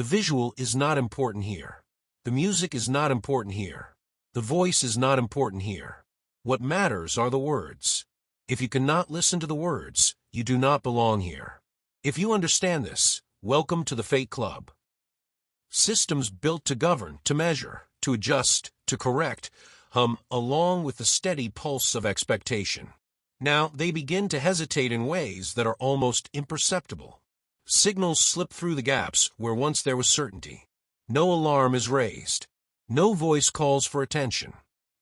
The visual is not important here. The music is not important here. The voice is not important here. What matters are the words. If you cannot listen to the words, you do not belong here. If you understand this, welcome to the Fate Club. Systems built to govern, to measure, to adjust, to correct, hum along with the steady pulse of expectation. Now they begin to hesitate in ways that are almost imperceptible. Signals slip through the gaps where once there was certainty. No alarm is raised. No voice calls for attention.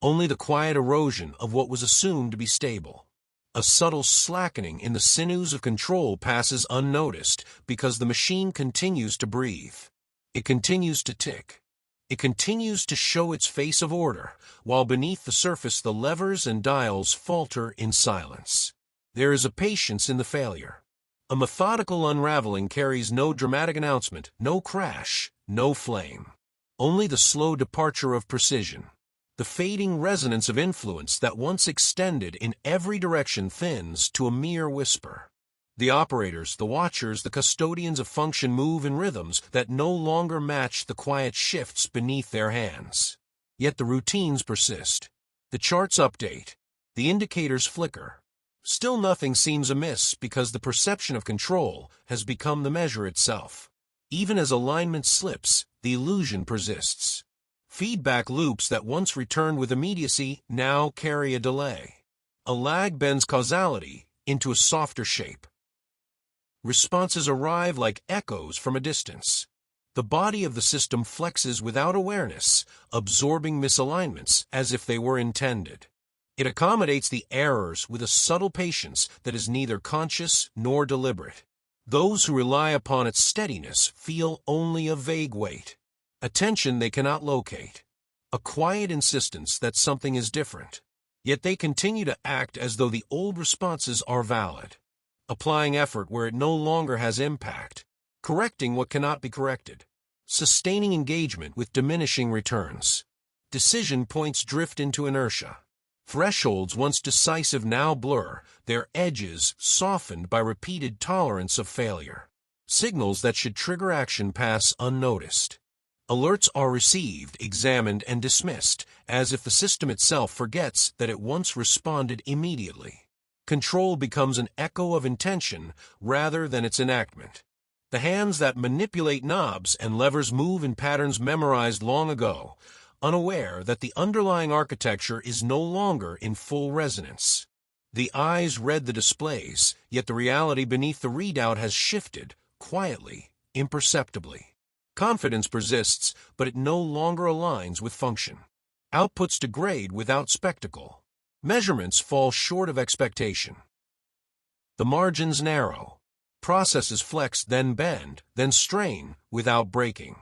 Only the quiet erosion of what was assumed to be stable. A subtle slackening in the sinews of control passes unnoticed because the machine continues to breathe. It continues to tick. It continues to show its face of order, while beneath the surface the levers and dials falter in silence. There is a patience in the failure. A methodical unraveling carries no dramatic announcement, no crash, no flame. Only the slow departure of precision. The fading resonance of influence that once extended in every direction thins to a mere whisper. The operators, the watchers, the custodians of function move in rhythms that no longer match the quiet shifts beneath their hands. Yet the routines persist. The charts update. The indicators flicker. Still nothing seems amiss because the perception of control has become the measure itself. Even as alignment slips, the illusion persists. Feedback loops that once returned with immediacy now carry a delay. A lag bends causality into a softer shape. Responses arrive like echoes from a distance. The body of the system flexes without awareness, absorbing misalignments as if they were intended. It accommodates the errors with a subtle patience that is neither conscious nor deliberate. Those who rely upon its steadiness feel only a vague weight, a tension they cannot locate, a quiet insistence that something is different. Yet they continue to act as though the old responses are valid, applying effort where it no longer has impact, correcting what cannot be corrected, sustaining engagement with diminishing returns. Decision points drift into inertia. Thresholds once decisive now blur, their edges softened by repeated tolerance of failure. Signals that should trigger action pass unnoticed. Alerts are received, examined, and dismissed, as if the system itself forgets that it once responded immediately. Control becomes an echo of intention rather than its enactment. The hands that manipulate knobs and levers move in patterns memorized long ago, unaware that the underlying architecture is no longer in full resonance. The eyes read the displays, yet the reality beneath the readout has shifted, quietly, imperceptibly. Confidence persists, but it no longer aligns with function. Outputs degrade without spectacle. Measurements fall short of expectation. The margins narrow. Processes flex, then bend, then strain, without breaking.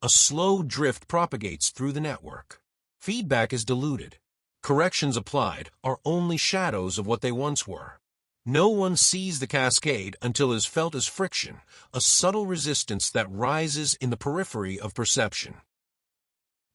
A slow drift propagates through the network. Feedback is diluted. Corrections applied are only shadows of what they once were. No one sees the cascade until it is felt as friction, a subtle resistance that rises in the periphery of perception.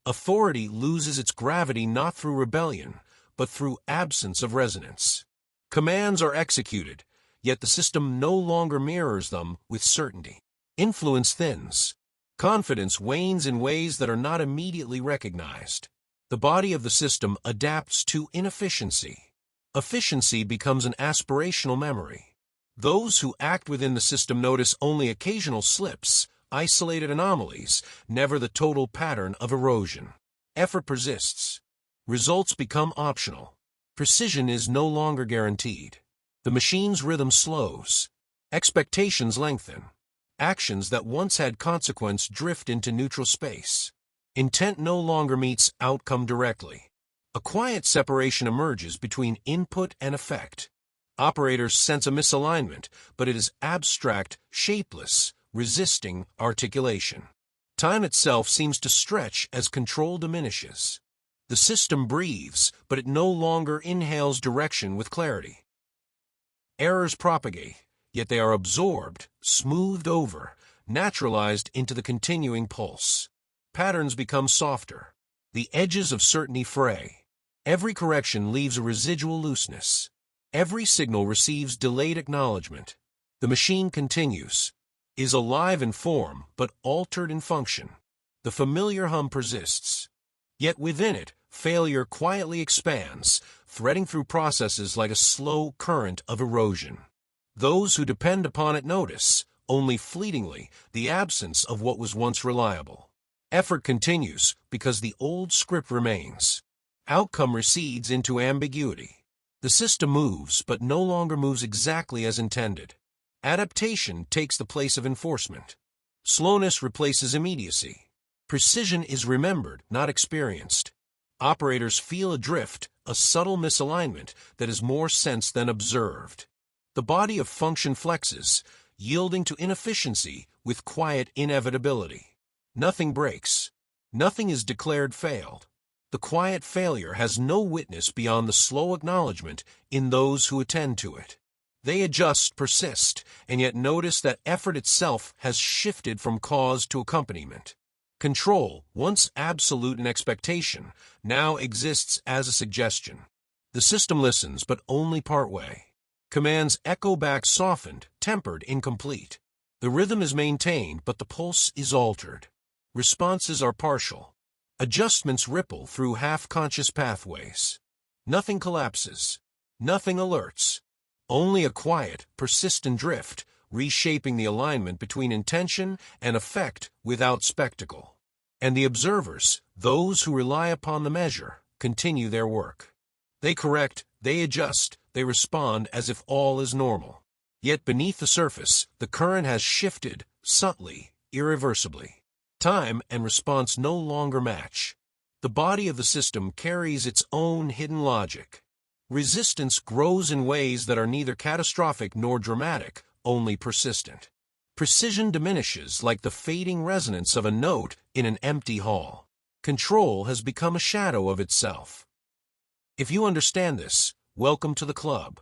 Authority loses its gravity not through rebellion, but through absence of resonance. Commands are executed, yet the system no longer mirrors them with certainty. Influence thins. Confidence wanes in ways that are not immediately recognized. The body of the system adapts to inefficiency. Efficiency becomes an aspirational memory. Those who act within the system notice only occasional slips, isolated anomalies, never the total pattern of erosion. Effort persists. Results become optional. Precision is no longer guaranteed. The machine's rhythm slows. Expectations lengthen. Actions that once had consequence drift into neutral space. Intent no longer meets outcome directly. A quiet separation emerges between input and effect. Operators sense a misalignment, but it is abstract, shapeless, resisting articulation. Time itself seems to stretch as control diminishes. The system breathes, but it no longer inhales direction with clarity. Errors propagate, yet they are absorbed, smoothed over, naturalized into the continuing pulse. Patterns become softer. The edges of certainty fray. Every correction leaves a residual looseness. Every signal receives delayed acknowledgement. The machine continues. is alive in form but altered in function. The familiar hum persists. Yet within it, failure quietly expands, threading through processes like a slow current of erosion. Those who depend upon it notice, only fleetingly, the absence of what was once reliable. Effort continues because the old script remains. Outcome recedes into ambiguity. The system moves, but no longer moves exactly as intended. Adaptation takes the place of enforcement. Slowness replaces immediacy. Precision is remembered, not experienced. Operators feel adrift, a subtle misalignment that is more sensed than observed. The body of function flexes, yielding to inefficiency with quiet inevitability. Nothing breaks. Nothing is declared failed. The quiet failure has no witness beyond the slow acknowledgement in those who attend to it. They adjust, persist, and yet notice that effort itself has shifted from cause to accompaniment. Control, once absolute in expectation, now exists as a suggestion. The system listens, but only partway. Commands echo back softened, tempered, incomplete. The rhythm is maintained, but the pulse is altered. Responses are partial. Adjustments ripple through half-conscious pathways. Nothing collapses. Nothing alerts. Only a quiet, persistent drift, reshaping the alignment between intention and effect without spectacle. And the observers, those who rely upon the measure, continue their work. They correct, they adjust, they respond as if all is normal. Yet beneath the surface, the current has shifted, subtly, irreversibly. Time and response no longer match. The body of the system carries its own hidden logic. Resistance grows in ways that are neither catastrophic nor dramatic, only persistent. Precision diminishes like the fading resonance of a note in an empty hall. Control has become a shadow of itself. If you understand this, welcome to the club.